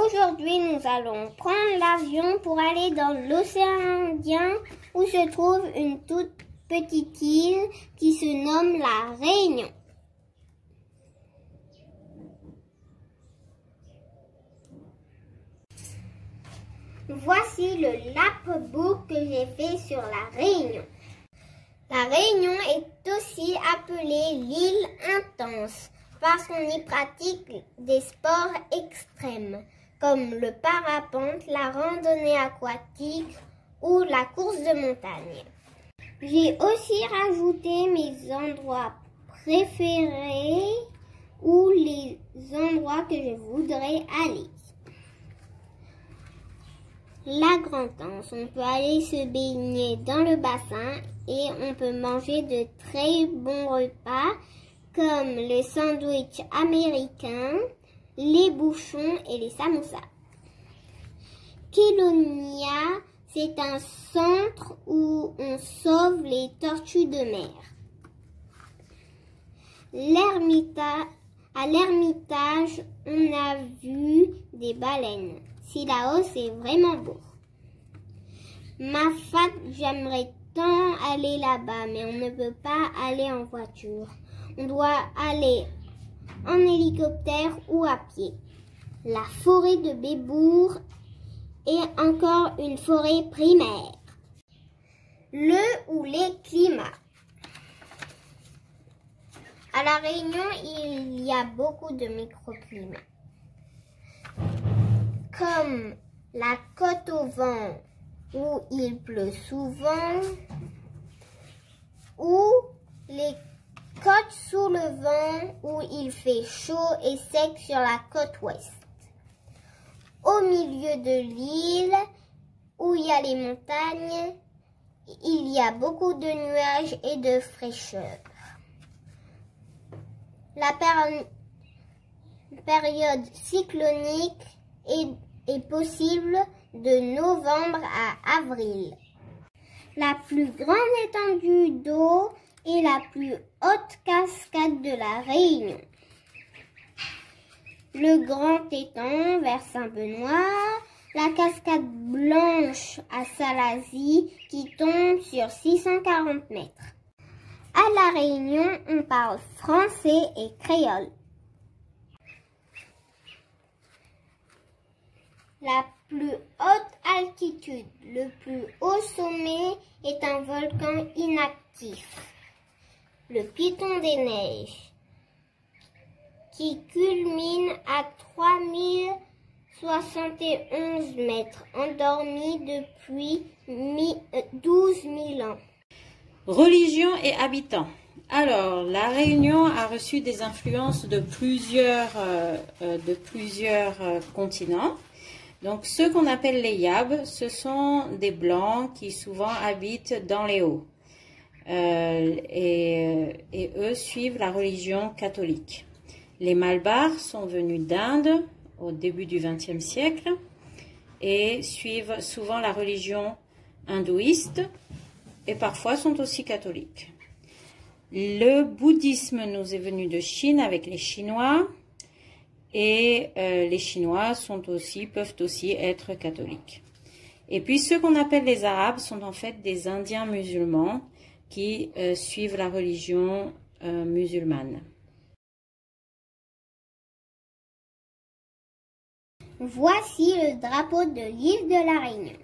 Aujourd'hui, nous allons prendre l'avion pour aller dans l'océan Indien où se trouve une toute petite île qui se nomme la Réunion. Voici le lapbook que j'ai fait sur la Réunion. La Réunion est aussi appelée l'île intense parce qu'on y pratique des sports extrêmes comme le parapente, la randonnée aquatique ou la course de montagne. J'ai aussi rajouté mes endroits préférés ou les endroits que je voudrais aller. La Grande-Anse, on peut aller se baigner dans le bassin et on peut manger de très bons repas comme le sandwich américain, les bouchons et les samosas. Kélonia, c'est un centre où on sauve les tortues de mer. À l'Ermitage, on a vu des baleines. Si là-haut, c'est vraiment beau. J'aimerais tant aller là-bas, mais on ne peut pas aller en voiture. On doit aller en hélicoptère ou à pied. La forêt de Bébour et encore une forêt primaire. Le ou les climats. À La Réunion, il y a beaucoup de microclimats. Comme la côte au vent où il pleut souvent, ou les côtes sous le vent où il fait chaud et sec sur la côte ouest. Au milieu de l'île où il y a les montagnes, il y a beaucoup de nuages et de fraîcheur. La période cyclonique est possible de novembre à avril. La plus grande étendue d'eau est la plus haute cascade de la Réunion. Le Grand Étang vers Saint-Benoît, la cascade Blanche à Salazie qui tombe sur 640 mètres. À La Réunion, on parle français et créole. La plus haute altitude, le plus haut sommet est un volcan inactif, le Piton des Neiges, qui culmine à 3071 mètres, endormi depuis 12 000 ans. Religion et habitants. Alors, la Réunion a reçu des influences de plusieurs continents. Donc, ceux qu'on appelle les Yabs, ce sont des Blancs qui souvent habitent dans les Hauts. Et eux suivent la religion catholique. Les Malbars sont venus d'Inde au début du XXe siècle et suivent souvent la religion hindouiste et parfois sont aussi catholiques. Le bouddhisme nous est venu de Chine avec les Chinois. Et les Chinois peuvent aussi être catholiques. Et puis ceux qu'on appelle les Arabes sont en fait des Indiens musulmans qui suivent la religion musulmane. Voici le drapeau de l'île de la Réunion.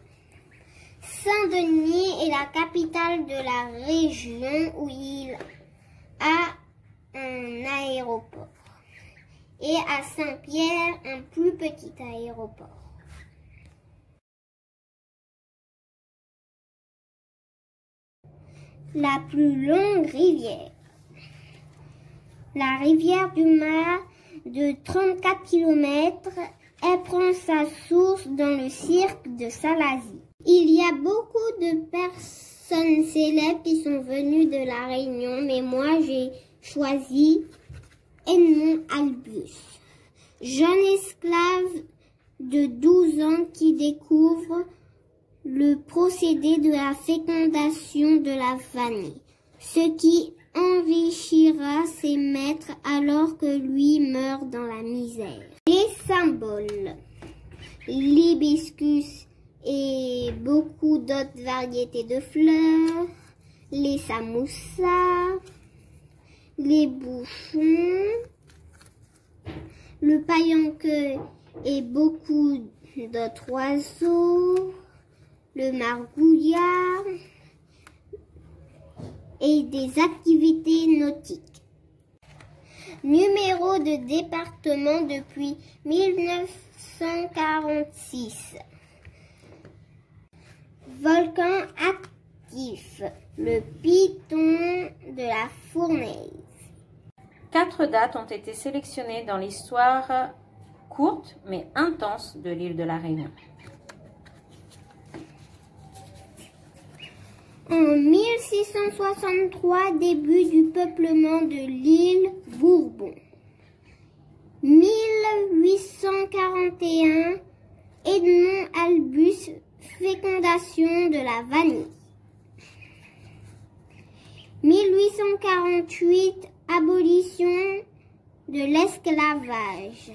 Saint-Denis est la capitale de la région où il a un aéroport. Et à Saint-Pierre, un plus petit aéroport. La plus longue rivière. La rivière du Mar de 34 km, elle prend sa source dans le cirque de Salazie. Il y a beaucoup de personnes célèbres qui sont venues de la Réunion, mais moi j'ai choisi Edmond Albius, jeune esclave de 12 ans qui découvre le procédé de la fécondation de la vanille, ce qui enrichira ses maîtres alors que lui meurt dans la misère. Les symboles. l'hibiscus et beaucoup d'autres variétés de fleurs, les samoussas, les bouchons, le paillenqueux et beaucoup d'autres oiseaux, le margouillat et des activités nautiques. Numéro de département depuis 1946. Volcan actif, le piton de la Fournaise. 4 dates ont été sélectionnées dans l'histoire courte mais intense de l'île de la Réunion. En 1663, début du peuplement de l'île Bourbon. 1841, Edmond Albus, fécondation de la vanille. 1848, abolition de l'esclavage.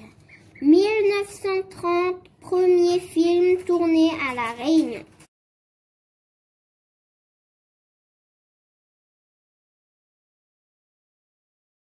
1930, premier film tourné à La Réunion.